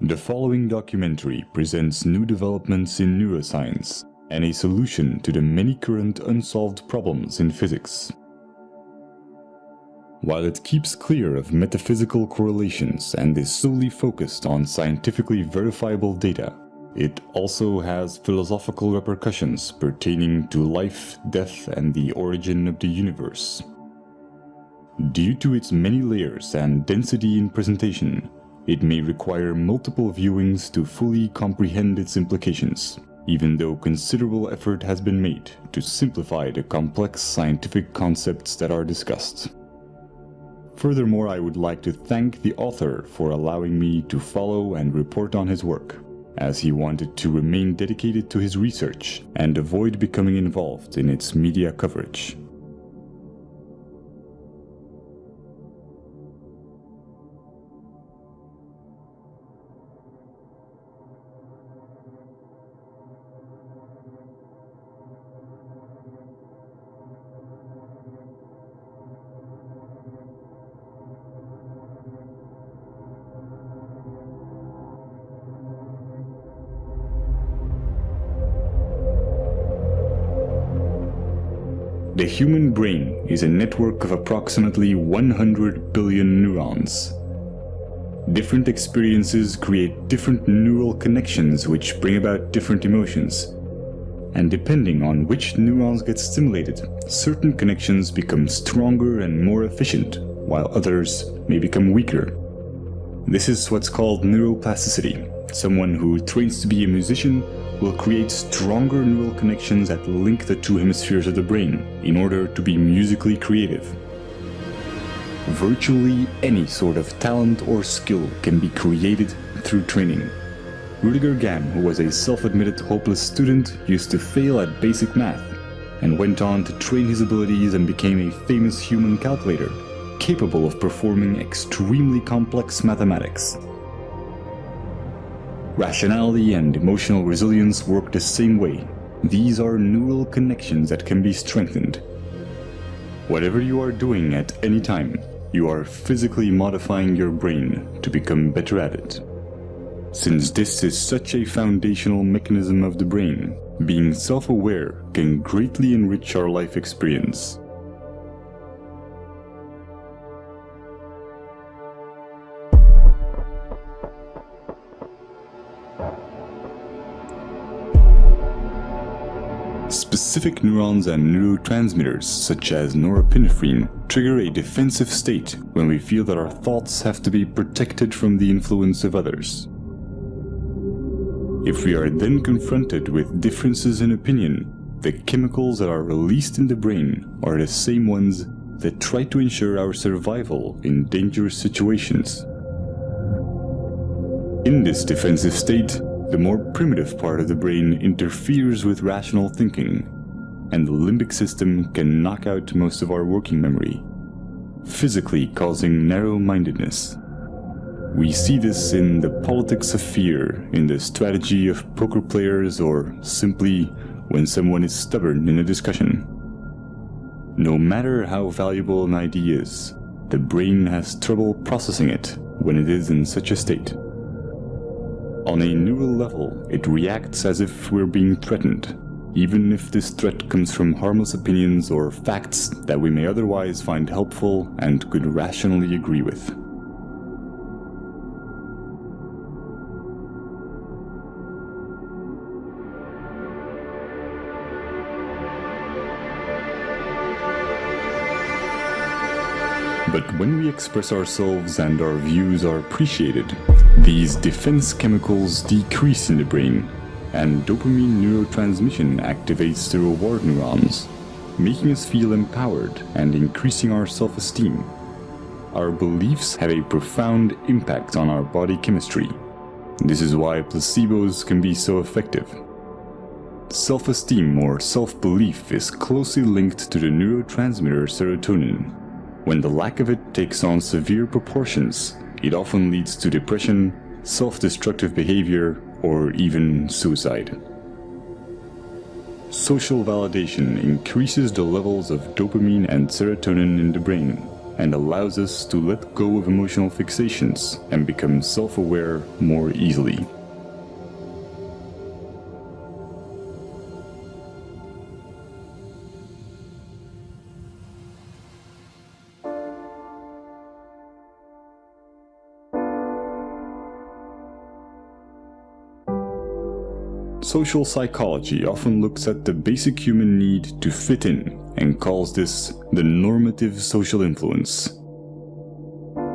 The following documentary presents new developments in neuroscience and a solution to the many current unsolved problems in physics. While it keeps clear of metaphysical correlations and is solely focused on scientifically verifiable data, it also has philosophical repercussions pertaining to life, death, and the origin of the universe. Due to its many layers and density in presentation, it may require multiple viewings to fully comprehend its implications, even though considerable effort has been made to simplify the complex scientific concepts that are discussed. Furthermore, I would like to thank the author for allowing me to follow and report on his work, as he wanted to remain dedicated to his research and avoid becoming involved in its media coverage. The human brain is a network of approximately 100 billion neurons. Different experiences create different neural connections which bring about different emotions. And depending on which neurons get stimulated, certain connections become stronger and more efficient, while others may become weaker. This is what's called neuroplasticity. Someone who trains to be a musician will create stronger neural connections that link the two hemispheres of the brain in order to be musically creative. Virtually any sort of talent or skill can be created through training. Rudiger Gamm, who was a self-admitted hopeless student, used to fail at basic math and went on to train his abilities and became a famous human calculator, capable of performing extremely complex mathematics. Rationality and emotional resilience work the same way. These are neural connections that can be strengthened. Whatever you are doing at any time, you are physically modifying your brain to become better at it. Since this is such a foundational mechanism of the brain, being self-aware can greatly enrich our life experience. Specific neurons and neurotransmitters, such as norepinephrine, trigger a defensive state when we feel that our thoughts have to be protected from the influence of others. If we are then confronted with differences in opinion, the chemicals that are released in the brain are the same ones that try to ensure our survival in dangerous situations. In this defensive state, the more primitive part of the brain interferes with rational thinking, and the limbic system can knock out most of our working memory, physically causing narrow-mindedness. We see this in the politics of fear, in the strategy of poker players, or simply when someone is stubborn in a discussion. No matter how valuable an idea is, the brain has trouble processing it when it is in such a state. On a neural level, it reacts as if we're being threatened, even if this threat comes from harmless opinions or facts that we may otherwise find helpful and could rationally agree with. But when we express ourselves and our views are appreciated, these defense chemicals decrease in the brain, and dopamine neurotransmission activates the reward neurons, making us feel empowered and increasing our self-esteem. Our beliefs have a profound impact on our body chemistry. This is why placebos can be so effective. Self-esteem or self-belief is closely linked to the neurotransmitter serotonin. When the lack of it takes on severe proportions, it often leads to depression, self-destructive behavior, or even suicide. Social validation increases the levels of dopamine and serotonin in the brain, and allows us to let go of emotional fixations and become self-aware more easily. Social psychology often looks at the basic human need to fit in and calls this the normative social influence.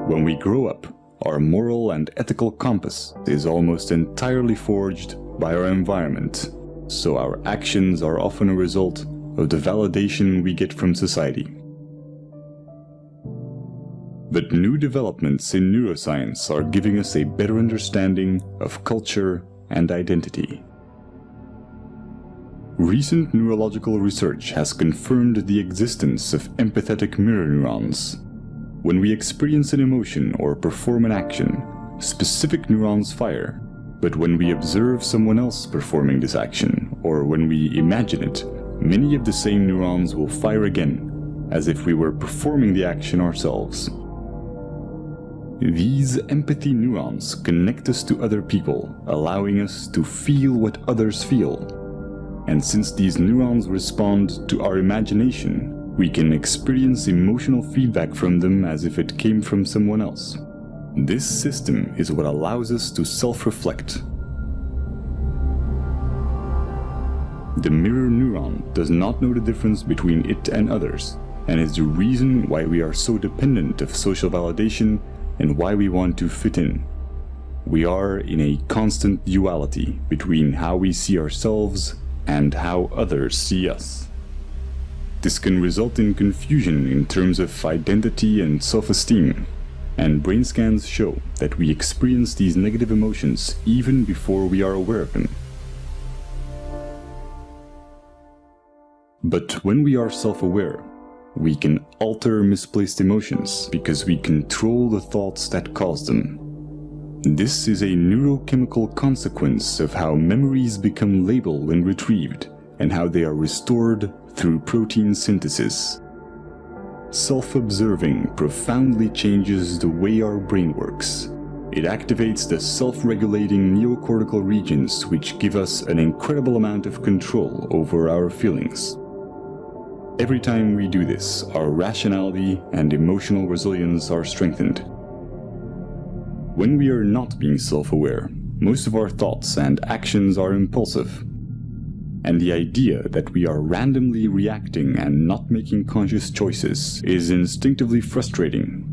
When we grow up, our moral and ethical compass is almost entirely forged by our environment, so our actions are often a result of the validation we get from society. But new developments in neuroscience are giving us a better understanding of culture and identity. Recent neurological research has confirmed the existence of empathetic mirror neurons. When we experience an emotion or perform an action, specific neurons fire. But when we observe someone else performing this action, or when we imagine it, many of the same neurons will fire again, as if we were performing the action ourselves. These empathy neurons connect us to other people, allowing us to feel what others feel. And since these neurons respond to our imagination, we can experience emotional feedback from them as if it came from someone else. This system is what allows us to self-reflect. The mirror neuron does not know the difference between it and others, and is the reason why we are so dependent of social validation and why we want to fit in. We are in a constant duality between how we see ourselves and how others see us. This can result in confusion in terms of identity and self-esteem, and brain scans show that we experience these negative emotions even before we are aware of them. But when we are self-aware, we can alter misplaced emotions because we control the thoughts that cause them. This is a neurochemical consequence of how memories become labeled when retrieved, and how they are restored through protein synthesis. Self-observing profoundly changes the way our brain works. It activates the self-regulating neocortical regions, which give us an incredible amount of control over our feelings. Every time we do this, our rationality and emotional resilience are strengthened. When we are not being self-aware, most of our thoughts and actions are impulsive. And the idea that we are randomly reacting and not making conscious choices is instinctively frustrating.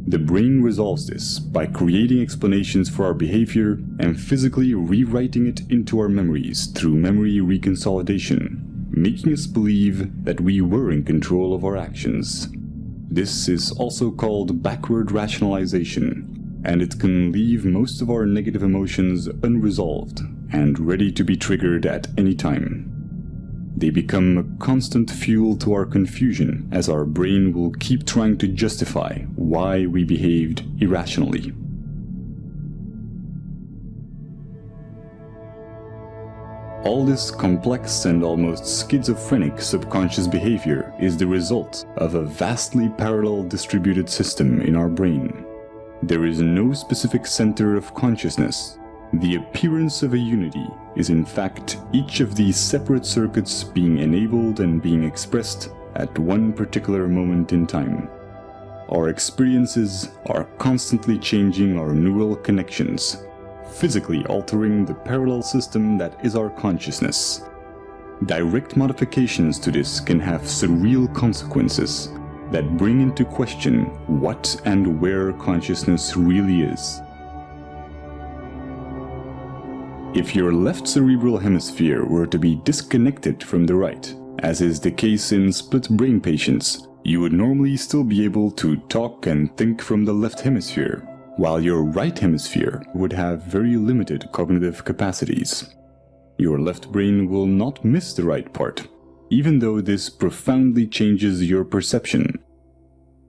The brain resolves this by creating explanations for our behavior and physically rewriting it into our memories through memory reconsolidation, making us believe that we were in control of our actions. This is also called backward rationalization, and it can leave most of our negative emotions unresolved and ready to be triggered at any time. They become a constant fuel to our confusion, as our brain will keep trying to justify why we behaved irrationally. All this complex and almost schizophrenic subconscious behavior is the result of a vastly parallel distributed system in our brain. There is no specific center of consciousness. The appearance of a unity is in fact each of these separate circuits being enabled and being expressed at one particular moment in time. Our experiences are constantly changing our neural connections, physically altering the parallel system that is our consciousness. Direct modifications to this can have surreal consequences that bring into question what and where consciousness really is. If your left cerebral hemisphere were to be disconnected from the right, as is the case in split brain patients, you would normally still be able to talk and think from the left hemisphere, while your right hemisphere would have very limited cognitive capacities. Your left brain will not miss the right part, even though this profoundly changes your perception.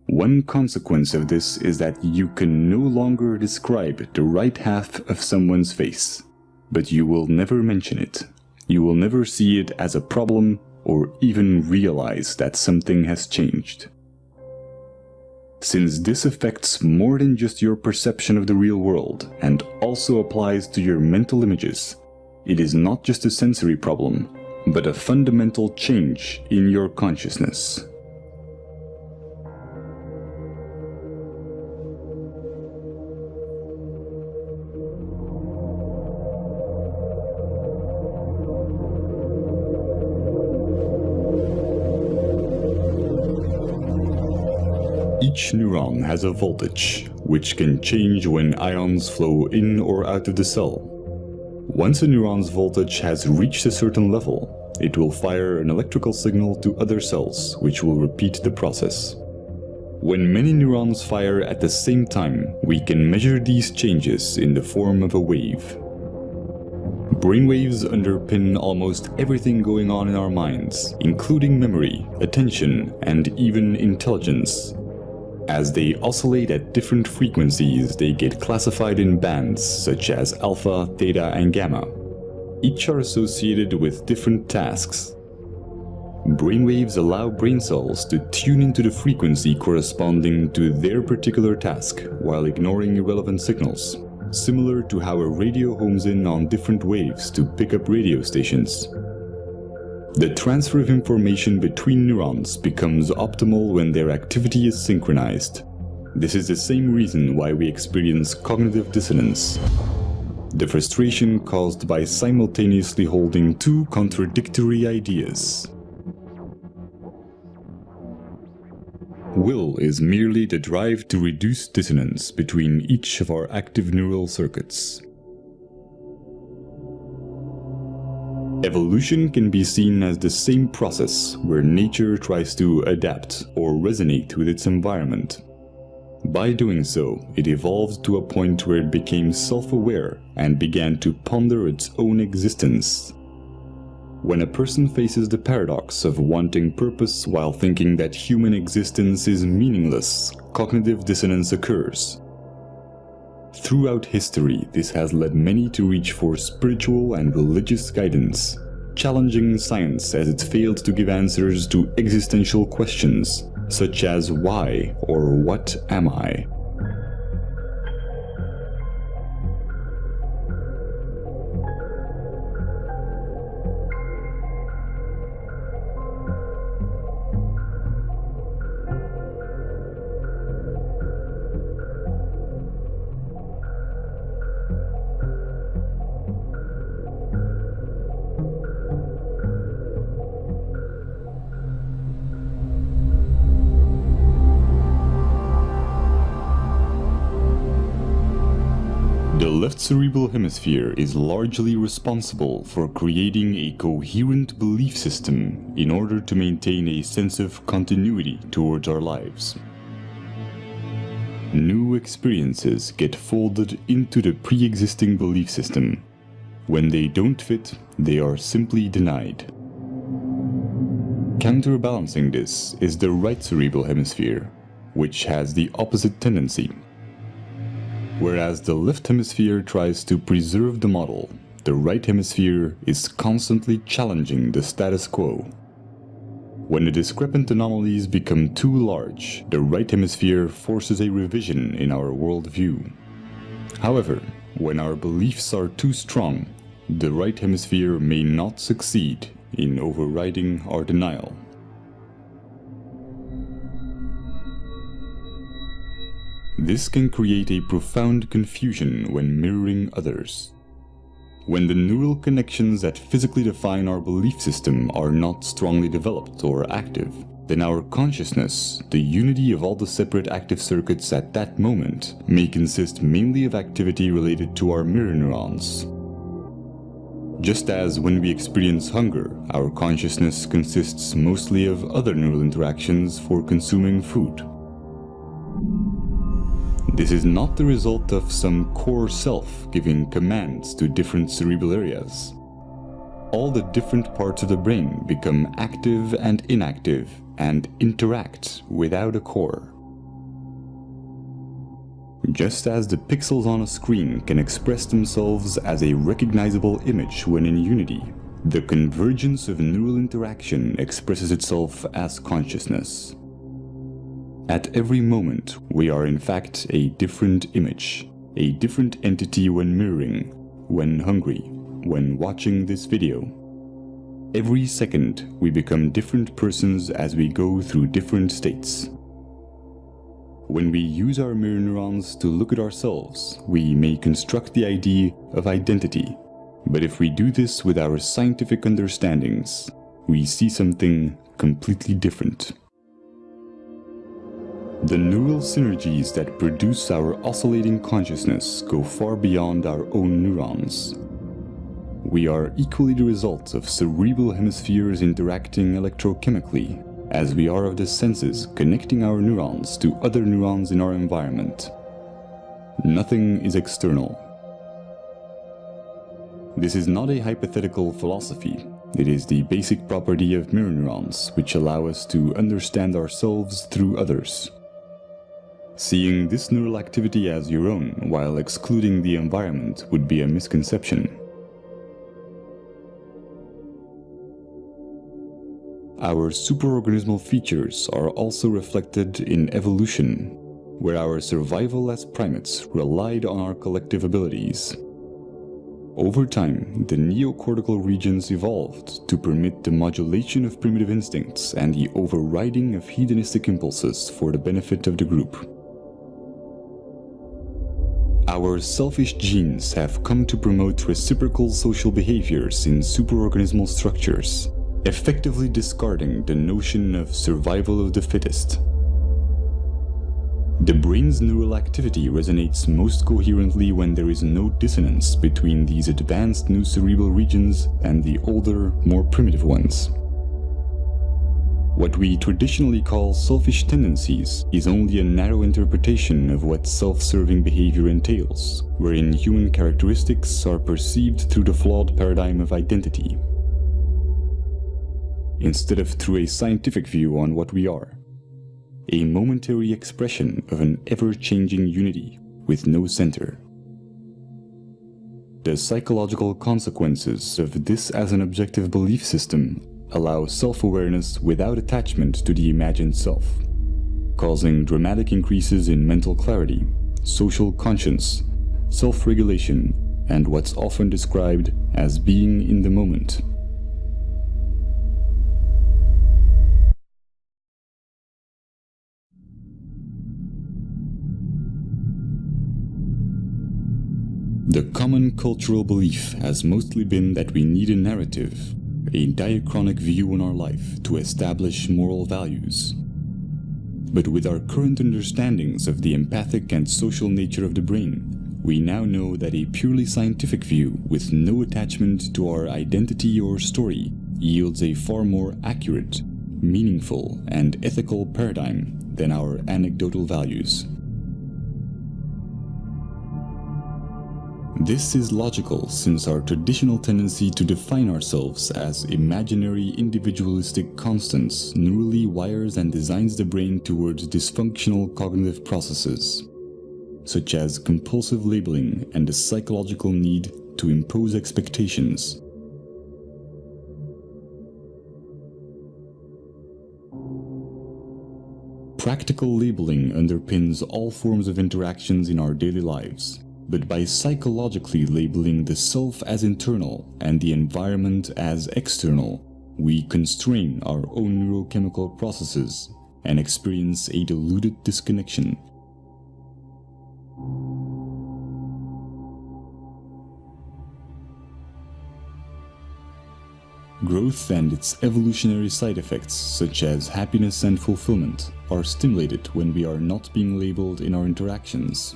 One consequence of this is that you can no longer describe the right half of someone's face, but you will never mention it. You will never see it as a problem or even realize that something has changed. since this affects more than just your perception of the real world and also applies to your mental images. It is not just a sensory problem, but a fundamental change in your consciousness. Each neuron has a voltage, which can change when ions flow in or out of the cell. Once a neuron's voltage has reached a certain level, it will fire an electrical signal to other cells, which will repeat the process. When many neurons fire at the same time, we can measure these changes in the form of a wave. Brainwaves underpin almost everything going on in our minds, including memory, attention, and even intelligence. As they oscillate at different frequencies, they get classified in bands such as alpha, theta, and gamma. Each are associated with different tasks. Brainwaves allow brain cells to tune into the frequency corresponding to their particular task while ignoring irrelevant signals, similar to how a radio homes in on different waves to pick up radio stations. The transfer of information between neurons becomes optimal when their activity is synchronized. This is the same reason why we experience cognitive dissonance, the frustration caused by simultaneously holding two contradictory ideas. Will is merely the drive to reduce dissonance between each of our active neural circuits. Evolution can be seen as the same process where nature tries to adapt or resonate with its environment. By doing so, it evolved to a point where it became self-aware and began to ponder its own existence. When a person faces the paradox of wanting purpose while thinking that human existence is meaningless, cognitive dissonance occurs. Throughout history, this has led many to reach for spiritual and religious guidance, challenging science as it failed to give answers to existential questions, such as why or what am I? The left cerebral hemisphere is largely responsible for creating a coherent belief system in order to maintain a sense of continuity towards our lives. New experiences get folded into the pre-existing belief system. When they don't fit, they are simply denied. Counterbalancing this is the right cerebral hemisphere, which has the opposite tendency. Whereas the left hemisphere tries to preserve the model, the right hemisphere is constantly challenging the status quo. When the discrepant anomalies become too large, the right hemisphere forces a revision in our worldview. However, when our beliefs are too strong, the right hemisphere may not succeed in overriding our denial. This can create a profound confusion when mirroring others. When the neural connections that physically define our belief system are not strongly developed or active, then our consciousness, the unity of all the separate active circuits at that moment, may consist mainly of activity related to our mirror neurons. Just as when we experience hunger, our consciousness consists mostly of other neural interactions for consuming food. This is not the result of some core self giving commands to different cerebral areas. All the different parts of the brain become active and inactive and interact without a core. Just as the pixels on a screen can express themselves as a recognizable image when in unity, the convergence of neural interaction expresses itself as consciousness. At every moment, we are in fact a different image, a different entity when mirroring, when hungry, when watching this video. Every second, we become different persons as we go through different states. When we use our mirror neurons to look at ourselves, we may construct the idea of identity. But if we do this with our scientific understandings, we see something completely different. The neural synergies that produce our oscillating consciousness go far beyond our own neurons. We are equally the result of cerebral hemispheres interacting electrochemically, as we are of the senses connecting our neurons to other neurons in our environment. Nothing is external. This is not a hypothetical philosophy. It is the basic property of mirror neurons, which allow us to understand ourselves through others. Seeing this neural activity as your own while excluding the environment would be a misconception. Our superorganismal features are also reflected in evolution, where our survival as primates relied on our collective abilities. Over time, the neocortical regions evolved to permit the modulation of primitive instincts and the overriding of hedonistic impulses for the benefit of the group. Our selfish genes have come to promote reciprocal social behaviors in superorganismal structures, effectively discarding the notion of survival of the fittest. The brain's neural activity resonates most coherently when there is no dissonance between these advanced new cerebral regions and the older, more primitive ones. What we traditionally call selfish tendencies is only a narrow interpretation of what self-serving behavior entails, wherein human characteristics are perceived through the flawed paradigm of identity, instead of through a scientific view on what we are. A momentary expression of an ever-changing unity with no center. The psychological consequences of this as an objective belief system allow self-awareness without attachment to the imagined self, causing dramatic increases in mental clarity, social conscience, self-regulation, and what's often described as being in the moment. The common cultural belief has mostly been that we need a narrative, a diachronic view on our life to establish moral values. But with our current understandings of the empathic and social nature of the brain, we now know that a purely scientific view with no attachment to our identity or story yields a far more accurate, meaningful, and ethical paradigm than our anecdotal values. This is logical since our traditional tendency to define ourselves as imaginary individualistic constants neurally wires and designs the brain towards dysfunctional cognitive processes, such as compulsive labeling and the psychological need to impose expectations. Practical labeling underpins all forms of interactions in our daily lives. But by psychologically labeling the self as internal and the environment as external, we constrain our own neurochemical processes and experience a diluted disconnection. Growth and its evolutionary side effects, such as happiness and fulfillment, are stimulated when we are not being labeled in our interactions.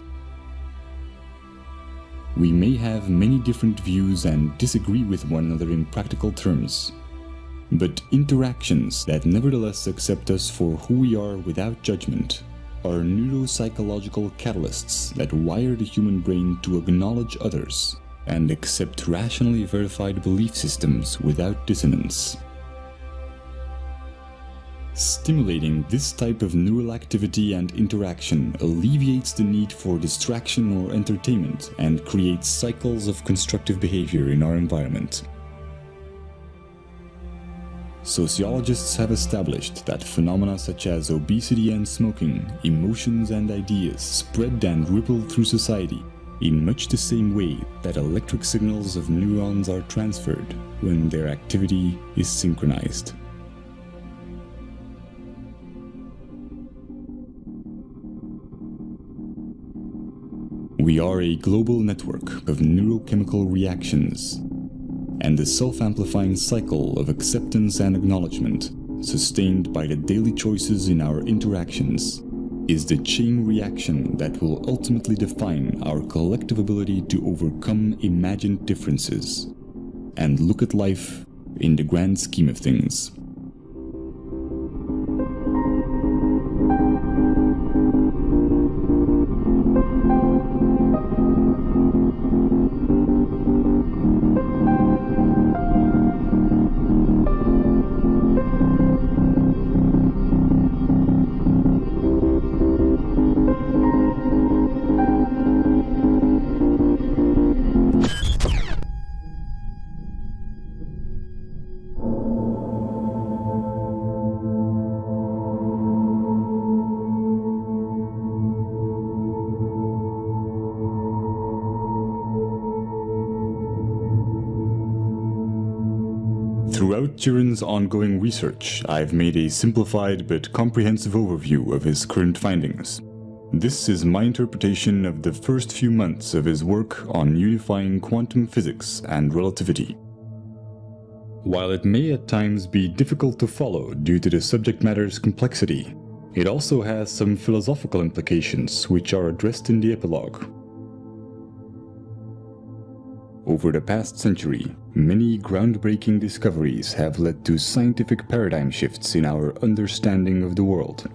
We may have many different views and disagree with one another in practical terms, but interactions that nevertheless accept us for who we are without judgment are neuropsychological catalysts that wire the human brain to acknowledge others and accept rationally verified belief systems without dissonance. Stimulating this type of neural activity and interaction alleviates the need for distraction or entertainment and creates cycles of constructive behavior in our environment. Sociologists have established that phenomena such as obesity and smoking, emotions and ideas spread and ripple through society in much the same way that electric signals of neurons are transferred when their activity is synchronized. We are a global network of neurochemical reactions, and the self-amplifying cycle of acceptance and acknowledgement, sustained by the daily choices in our interactions, is the chain reaction that will ultimately define our collective ability to overcome imagined differences and look at life in the grand scheme of things. Throughout Turin's ongoing research, I've made a simplified but comprehensive overview of his current findings. This is my interpretation of the first few months of his work on unifying quantum physics and relativity. While it may at times be difficult to follow due to the subject matter's complexity, it also has some philosophical implications which are addressed in the epilogue. Over the past century, many groundbreaking discoveries have led to scientific paradigm shifts in our understanding of the world.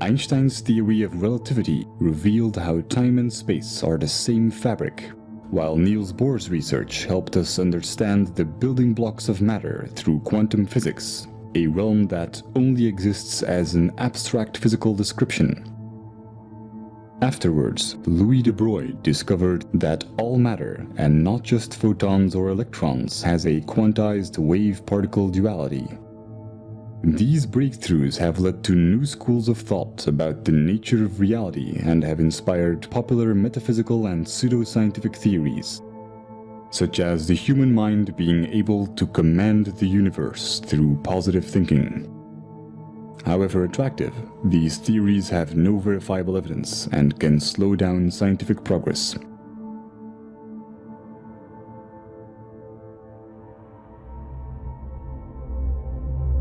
Einstein's theory of relativity revealed how time and space are the same fabric, while Niels Bohr's research helped us understand the building blocks of matter through quantum physics, a realm that only exists as an abstract physical description. Afterwards, Louis de Broglie discovered that all matter, and not just photons or electrons, has a quantized wave-particle duality. These breakthroughs have led to new schools of thought about the nature of reality and have inspired popular metaphysical and pseudoscientific theories, such as the human mind being able to command the universe through positive thinking. However attractive, these theories have no verifiable evidence and can slow down scientific progress.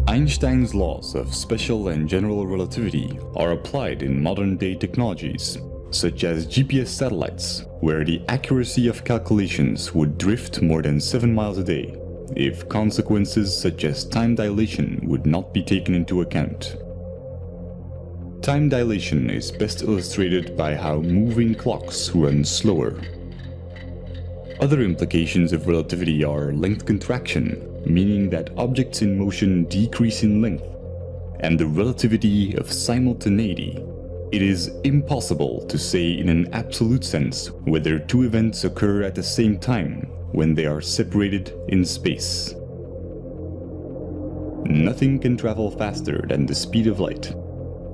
Einstein's laws of special and general relativity are applied in modern-day technologies, such as GPS satellites, where the accuracy of calculations would drift more than 7 miles a day, if consequences such as time dilation would not be taken into account. Time dilation is best illustrated by how moving clocks run slower. Other implications of relativity are length contraction, meaning that objects in motion decrease in length, and the relativity of simultaneity. It is impossible to say in an absolute sense whether two events occur at the same time when they are separated in space. Nothing can travel faster than the speed of light.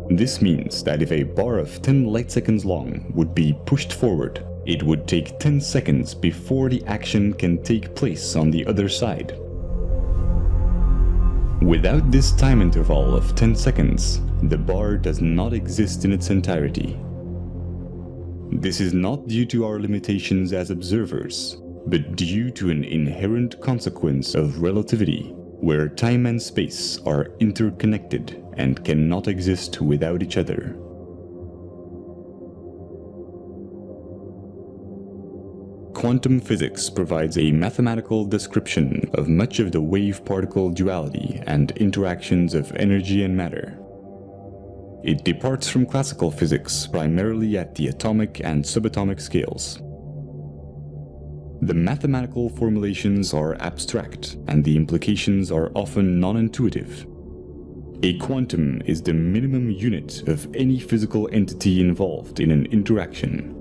This means that if a bar of 10 light seconds long would be pushed forward, it would take 10 seconds before the action can take place on the other side. Without this time interval of 10 seconds, the bar does not exist in its entirety. This is not due to our limitations as observers, but due to an inherent consequence of relativity, where time and space are interconnected and cannot exist without each other. Quantum physics provides a mathematical description of much of the wave-particle duality and interactions of energy and matter. It departs from classical physics primarily at the atomic and subatomic scales. The mathematical formulations are abstract, and the implications are often non-intuitive. A quantum is the minimum unit of any physical entity involved in an interaction.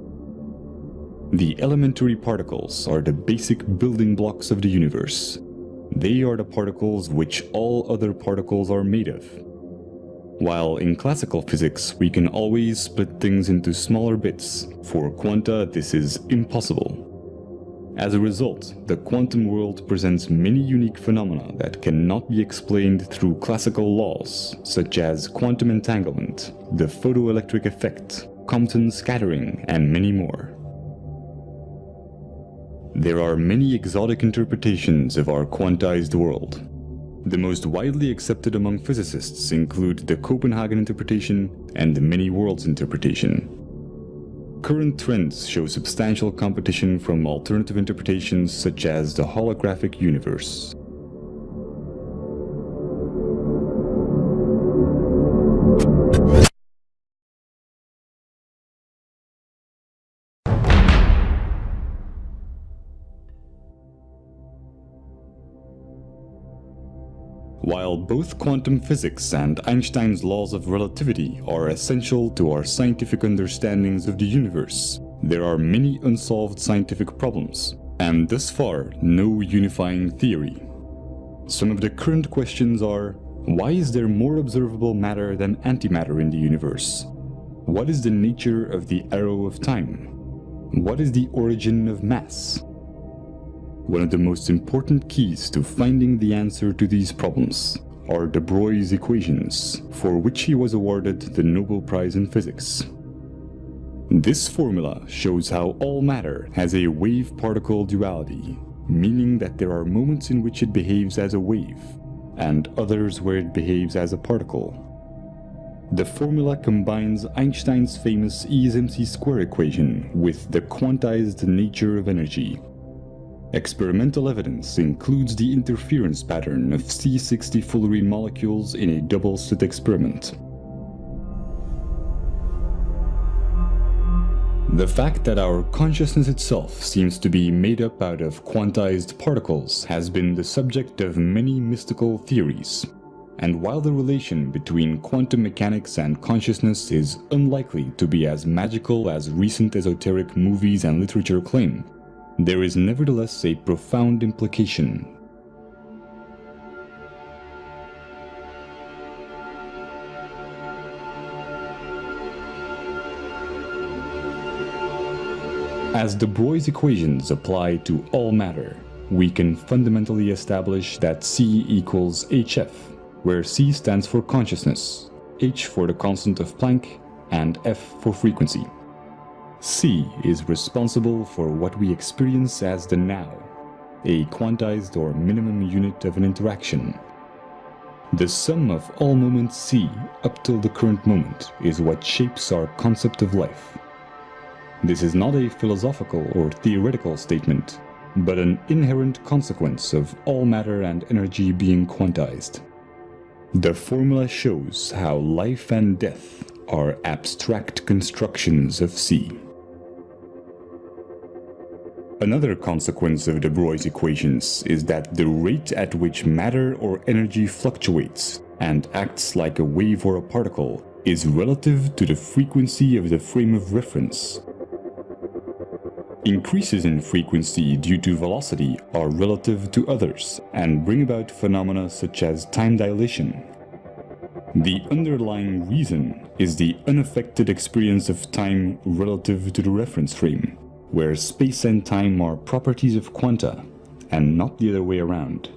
The elementary particles are the basic building blocks of the universe. They are the particles which all other particles are made of. While in classical physics, we can always split things into smaller bits, for quanta this is impossible. As a result, the quantum world presents many unique phenomena that cannot be explained through classical laws, such as quantum entanglement, the photoelectric effect, Compton scattering, and many more. There are many exotic interpretations of our quantized world. The most widely accepted among physicists include the Copenhagen interpretation and the many worlds interpretation. Current trends show substantial competition from alternative interpretations such as the holographic universe. While both quantum physics and Einstein's laws of relativity are essential to our scientific understandings of the universe, there are many unsolved scientific problems, and thus far, no unifying theory. Some of the current questions are: why is there more observable matter than antimatter in the universe? What is the nature of the arrow of time? What is the origin of mass? One of the most important keys to finding the answer to these problems are de Broglie's equations, for which he was awarded the Nobel Prize in Physics. This formula shows how all matter has a wave-particle duality, meaning that there are moments in which it behaves as a wave, and others where it behaves as a particle. The formula combines Einstein's famous E is mc squared equation with the quantized nature of energy. Experimental evidence includes the interference pattern of C60 fullerene molecules in a double-slit experiment. The fact that our consciousness itself seems to be made up out of quantized particles has been the subject of many mystical theories. And while the relation between quantum mechanics and consciousness is unlikely to be as magical as recent esoteric movies and literature claim, there is nevertheless a profound implication. As de Broglie's equations apply to all matter, we can fundamentally establish that C equals hf, where C stands for consciousness, h for the constant of Planck, and f for frequency. C is responsible for what we experience as the now, a quantized or minimum unit of an interaction. The sum of all moments C up till the current moment is what shapes our concept of life. This is not a philosophical or theoretical statement, but an inherent consequence of all matter and energy being quantized. The formula shows how life and death are abstract constructions of C. Another consequence of de Broglie's equations is that the rate at which matter or energy fluctuates and acts like a wave or a particle is relative to the frequency of the frame of reference. Increases in frequency due to velocity are relative to others and bring about phenomena such as time dilation. The underlying reason is the unaffected experience of time relative to the reference frame, where space and time are properties of quanta, and not the other way around.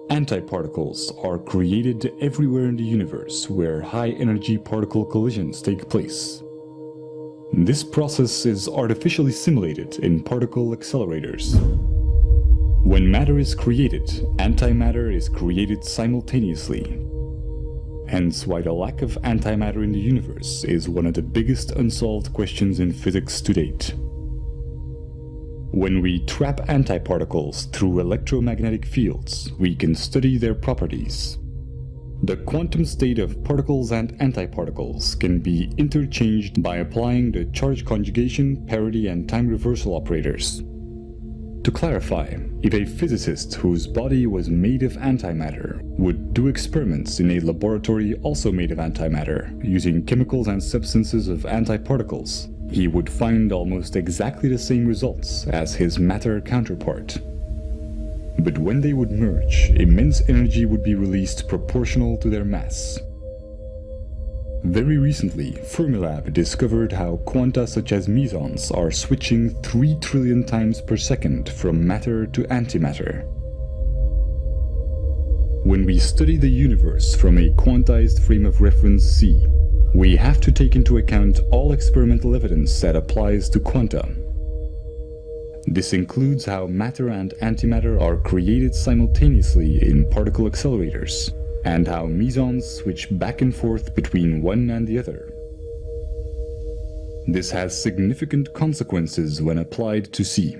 Antiparticles are created everywhere in the universe where high-energy particle collisions take place. This process is artificially simulated in particle accelerators. When matter is created, antimatter is created simultaneously. Hence why the lack of antimatter in the universe is one of the biggest unsolved questions in physics to date. When we trap antiparticles through electromagnetic fields, we can study their properties. The quantum state of particles and antiparticles can be interchanged by applying the charge conjugation, parity, and time reversal operators. To clarify, if a physicist whose body was made of antimatter would do experiments in a laboratory also made of antimatter, using chemicals and substances of antiparticles, he would find almost exactly the same results as his matter counterpart. But when they would merge, immense energy would be released proportional to their mass. Very recently, Fermilab discovered how quanta such as mesons are switching 3 trillion times per second from matter to antimatter. When we study the universe from a quantized frame of reference C, we have to take into account all experimental evidence that applies to quanta. This includes how matter and antimatter are created simultaneously in particle accelerators, and how mesons switch back and forth between one and the other. This has significant consequences when applied to C.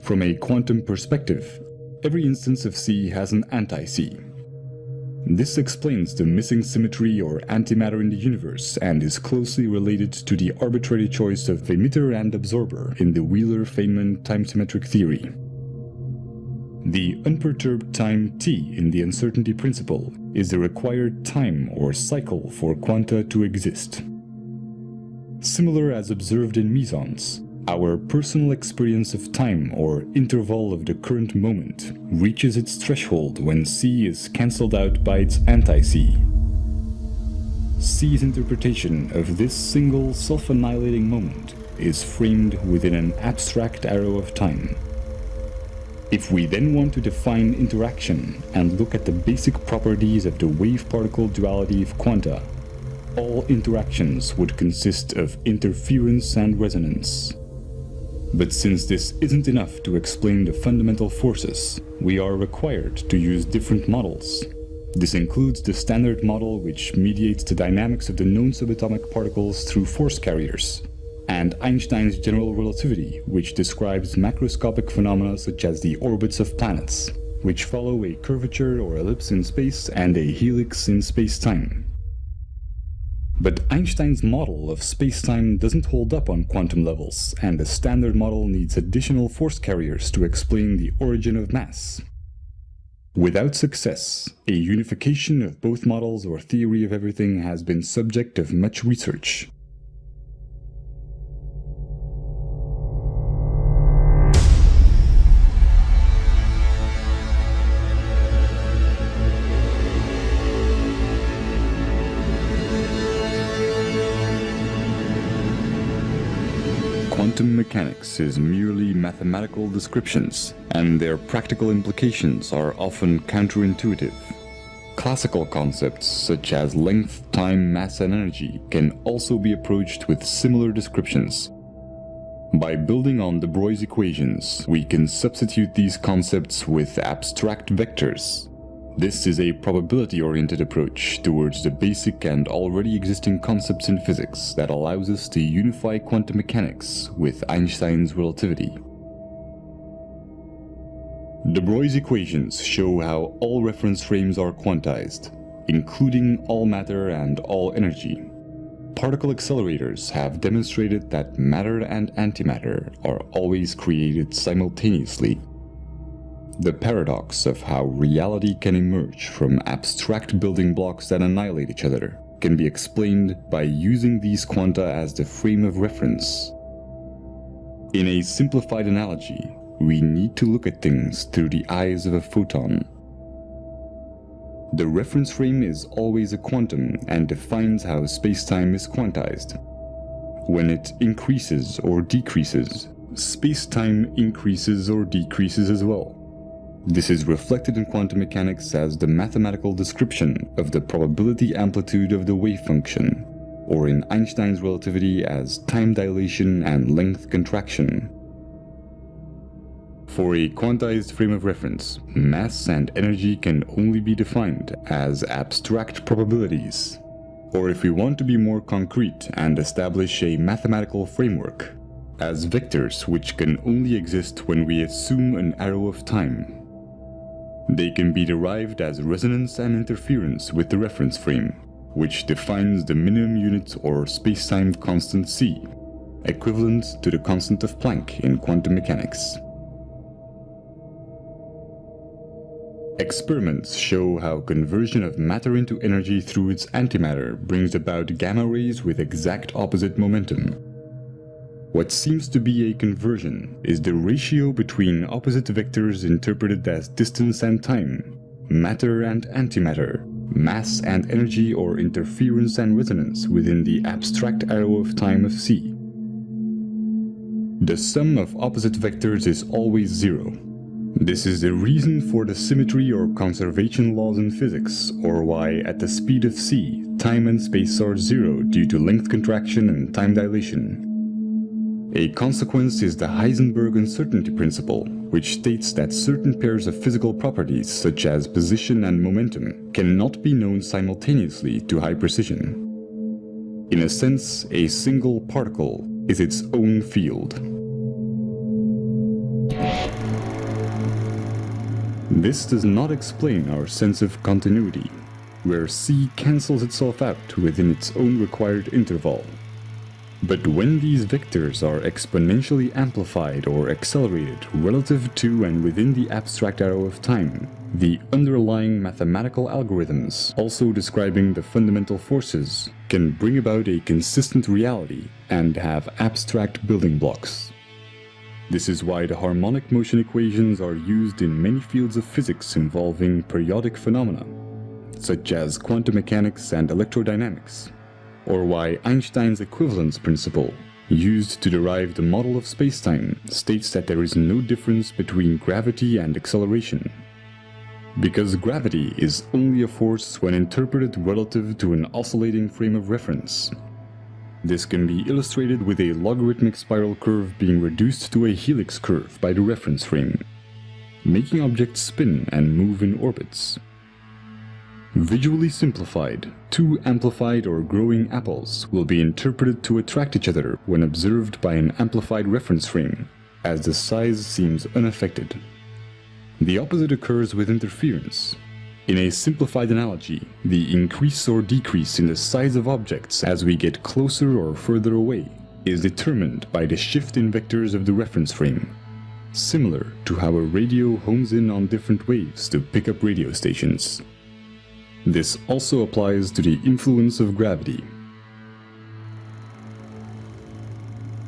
From a quantum perspective, every instance of C has an anti-C. This explains the missing symmetry or antimatter in the universe and is closely related to the arbitrary choice of emitter and absorber in the Wheeler-Feynman time-symmetric theory. The unperturbed time t in the uncertainty principle is the required time or cycle for quanta to exist. Similar as observed in mesons, our personal experience of time or interval of the current moment reaches its threshold when C is cancelled out by its anti-C. C's interpretation of this single self-annihilating moment is framed within an abstract arrow of time. If we then want to define interaction and look at the basic properties of the wave-particle duality of quanta, all interactions would consist of interference and resonance. But since this isn't enough to explain the fundamental forces, we are required to use different models. This includes the standard model, which mediates the dynamics of the known subatomic particles through force carriers, and Einstein's general relativity, which describes macroscopic phenomena such as the orbits of planets, which follow a curvature or ellipse in space and a helix in space-time. But Einstein's model of space-time doesn't hold up on quantum levels, and the standard model needs additional force carriers to explain the origin of mass. Without success, a unification of both models or theory of everything has been subject of much research. Quantum mechanics is merely mathematical descriptions, and their practical implications are often counterintuitive. Classical concepts such as length, time, mass, and energy can also be approached with similar descriptions. By building on de Broglie's equations, we can substitute these concepts with abstract vectors. This is a probability-oriented approach towards the basic and already existing concepts in physics that allows us to unify quantum mechanics with Einstein's relativity. De Broglie's equations show how all reference frames are quantized, including all matter and all energy. Particle accelerators have demonstrated that matter and antimatter are always created simultaneously. The paradox of how reality can emerge from abstract building blocks that annihilate each other can be explained by using these quanta as the frame of reference. In a simplified analogy, we need to look at things through the eyes of a photon. The reference frame is always a quantum and defines how space-time is quantized. When it increases or decreases, space-time increases or decreases as well. This is reflected in quantum mechanics as the mathematical description of the probability amplitude of the wave function, or in Einstein's relativity as time dilation and length contraction. For a quantized frame of reference, mass and energy can only be defined as abstract probabilities. Or if we want to be more concrete and establish a mathematical framework, as vectors which can only exist when we assume an arrow of time. They can be derived as resonance and interference with the reference frame, which defines the minimum unit or space-time constant c, equivalent to the constant of Planck in quantum mechanics. Experiments show how conversion of matter into energy through its antimatter brings about gamma rays with exact opposite momentum. What seems to be a conversion is the ratio between opposite vectors interpreted as distance and time, matter and antimatter, mass and energy, or interference and resonance within the abstract arrow of time of c. The sum of opposite vectors is always zero. This is the reason for the symmetry or conservation laws in physics, or why at the speed of c, time and space are zero due to length contraction and time dilation. A consequence is the Heisenberg uncertainty principle, which states that certain pairs of physical properties, such as position and momentum, cannot be known simultaneously to high precision. In a sense, a single particle is its own field. This does not explain our sense of continuity, where c cancels itself out within its own required interval. But when these vectors are exponentially amplified or accelerated relative to and within the abstract arrow of time, the underlying mathematical algorithms, also describing the fundamental forces, can bring about a consistent reality and have abstract building blocks. This is why the harmonic motion equations are used in many fields of physics involving periodic phenomena, such as quantum mechanics and electrodynamics, or why Einstein's equivalence principle, used to derive the model of spacetime, states that there is no difference between gravity and acceleration. Because gravity is only a force when interpreted relative to an oscillating frame of reference. This can be illustrated with a logarithmic spiral curve being reduced to a helix curve by the reference frame, making objects spin and move in orbits. Visually simplified, two amplified or growing apples will be interpreted to attract each other when observed by an amplified reference frame, as the size seems unaffected. The opposite occurs with interference. In a simplified analogy, the increase or decrease in the size of objects as we get closer or further away is determined by the shift in vectors of the reference frame, similar to how a radio hones in on different waves to pick up radio stations. This also applies to the influence of gravity.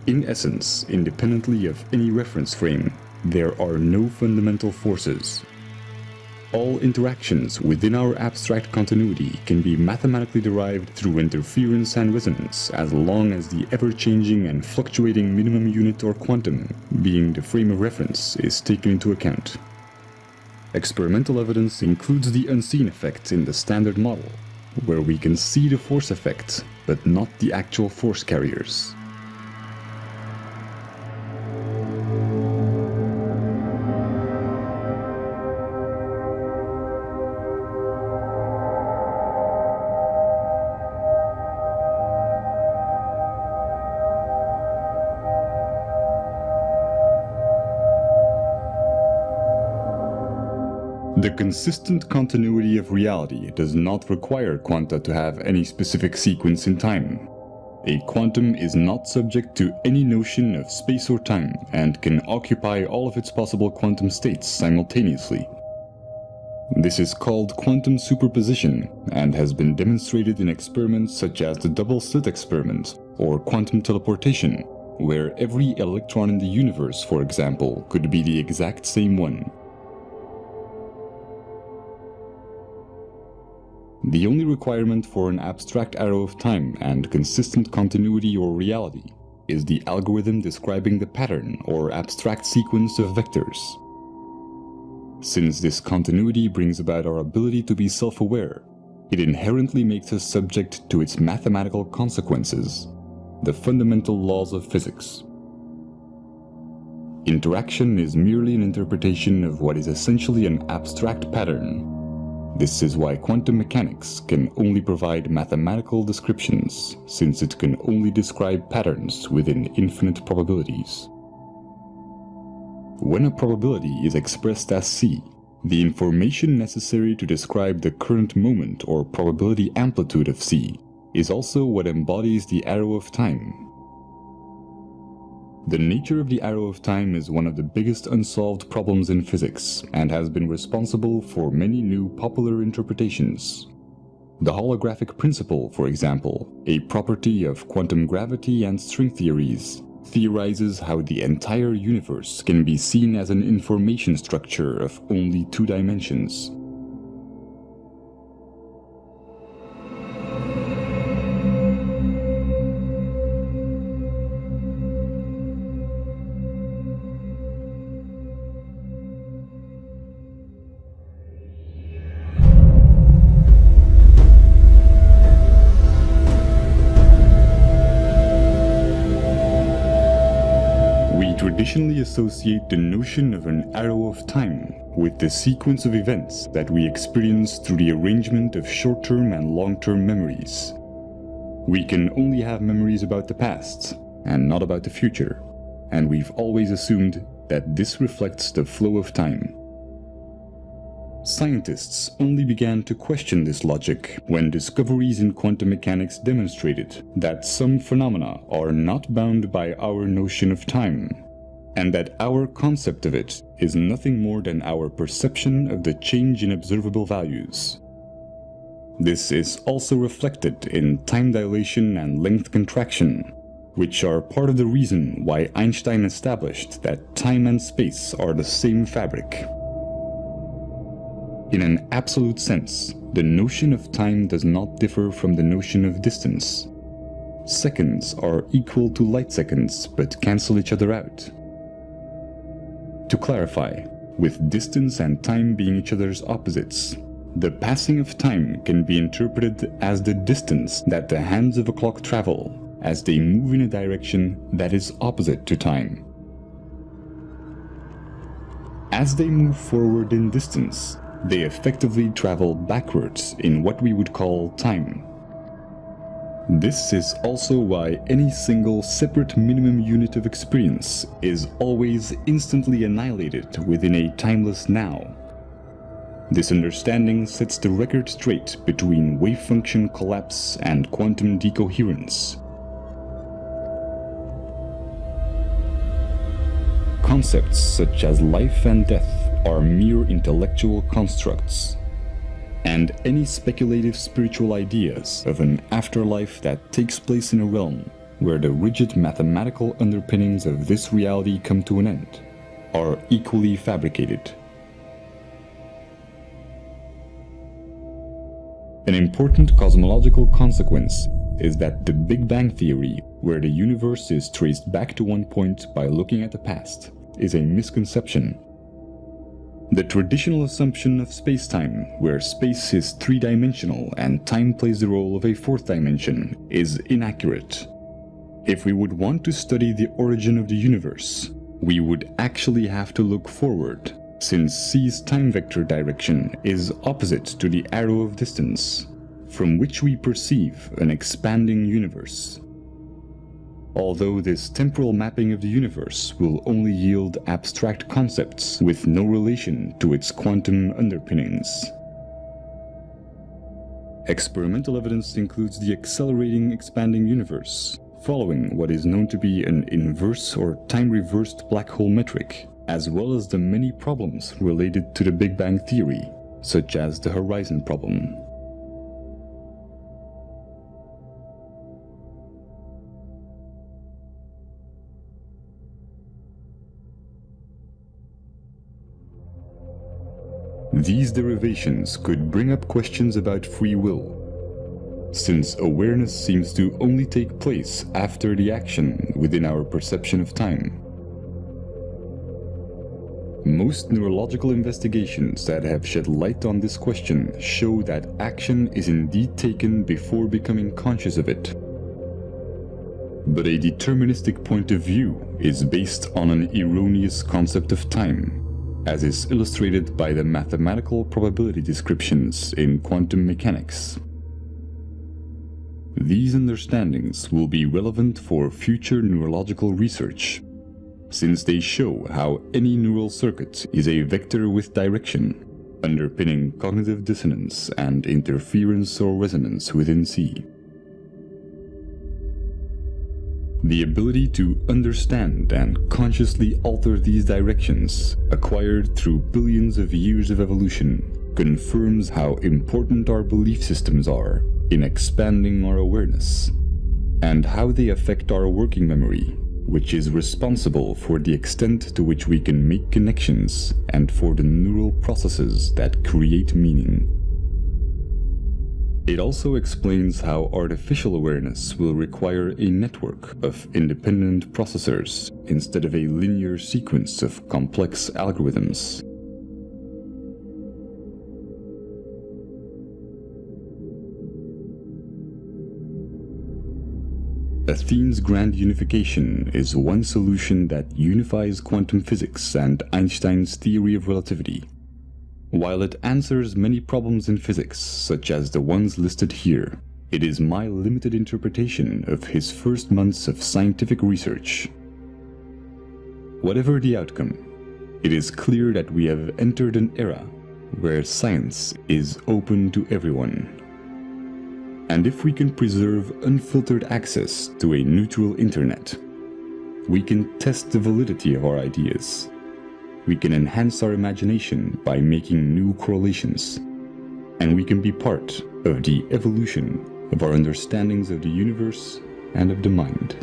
In essence, independently of any reference frame, there are no fundamental forces. All interactions within our abstract continuity can be mathematically derived through interference and resonance as long as the ever-changing and fluctuating minimum unit or quantum, being the frame of reference, is taken into account. Experimental evidence includes the unseen effect in the standard model, where we can see the force effect, but not the actual force carriers. The consistent continuity of reality does not require quanta to have any specific sequence in time. A quantum is not subject to any notion of space or time and can occupy all of its possible quantum states simultaneously. This is called quantum superposition and has been demonstrated in experiments such as the double-slit experiment or quantum teleportation, where every electron in the universe, for example, could be the exact same one. The only requirement for an abstract arrow of time and consistent continuity or reality is the algorithm describing the pattern or abstract sequence of vectors. Since this continuity brings about our ability to be self-aware, it inherently makes us subject to its mathematical consequences, the fundamental laws of physics. Interaction is merely an interpretation of what is essentially an abstract pattern. This is why quantum mechanics can only provide mathematical descriptions, since it can only describe patterns within infinite probabilities. When a probability is expressed as C, The information necessary to describe the current moment or probability amplitude of C is also what embodies the arrow of time. The nature of the arrow of time is one of the biggest unsolved problems in physics and has been responsible for many new popular interpretations. The holographic principle, for example, a property of quantum gravity and string theories, theorizes how the entire universe can be seen as an information structure of only 2 dimensions. We traditionally associate the notion of an arrow of time with the sequence of events that we experience through the arrangement of short-term and long-term memories. We can only have memories about the past and not about the future, and we've always assumed that this reflects the flow of time. Scientists only began to question this logic when discoveries in quantum mechanics demonstrated that some phenomena are not bound by our notion of time, and that our concept of it is nothing more than our perception of the change in observable values. This is also reflected in time dilation and length contraction, which are part of the reason why Einstein established that time and space are the same fabric. In an absolute sense, the notion of time does not differ from the notion of distance. Seconds are equal to light seconds, but cancel each other out. To clarify, with distance and time being each other's opposites, the passing of time can be interpreted as the distance that the hands of a clock travel as they move in a direction that is opposite to time. As they move forward in distance, they effectively travel backwards in what we would call time. This is also why any single separate minimum unit of experience is always instantly annihilated within a timeless now. This understanding sets the record straight between wave function collapse and quantum decoherence. Concepts such as life and death are mere intellectual constructs, and any speculative spiritual ideas of an afterlife that takes place in a realm where the rigid mathematical underpinnings of this reality come to an end are equally fabricated. An important cosmological consequence is that the Big Bang Theory, where the universe is traced back to one point by looking at the past, is a misconception. The traditional assumption of space-time, where space is 3-dimensional and time plays the role of a 4th dimension, is inaccurate. If we would want to study the origin of the universe, we would actually have to look forward, since C's time vector direction is opposite to the arrow of distance, from which we perceive an expanding universe. Although this temporal mapping of the universe will only yield abstract concepts with no relation to its quantum underpinnings. Experimental evidence includes the accelerating expanding universe, following what is known to be an inverse or time-reversed black hole metric, as well as the many problems related to the Big Bang Theory, such as the horizon problem. These derivations could bring up questions about free will, since awareness seems to only take place after the action within our perception of time. Most neurological investigations that have shed light on this question show that action is indeed taken before becoming conscious of it. But a deterministic point of view is based on an erroneous concept of time, as is illustrated by the mathematical probability descriptions in quantum mechanics. These understandings will be relevant for future neurological research, since they show how any neural circuit is a vector with direction, underpinning cognitive dissonance and interference or resonance within C. The ability to understand and consciously alter these directions, acquired through billions of years of evolution, confirms how important our belief systems are in expanding our awareness, and how they affect our working memory, which is responsible for the extent to which we can make connections and for the neural processes that create meaning. It also explains how artificial awareness will require a network of independent processors instead of a linear sequence of complex algorithms. Athene's grand unification is one solution that unifies quantum physics and Einstein's theory of relativity. While it answers many problems in physics, such as the ones listed here, it is my limited interpretation of his first months of scientific research. Whatever the outcome, it is clear that we have entered an era where science is open to everyone. And if we can preserve unfiltered access to a neutral internet, we can test the validity of our ideas. We can enhance our imagination by making new correlations, and we can be part of the evolution of our understandings of the universe and of the mind.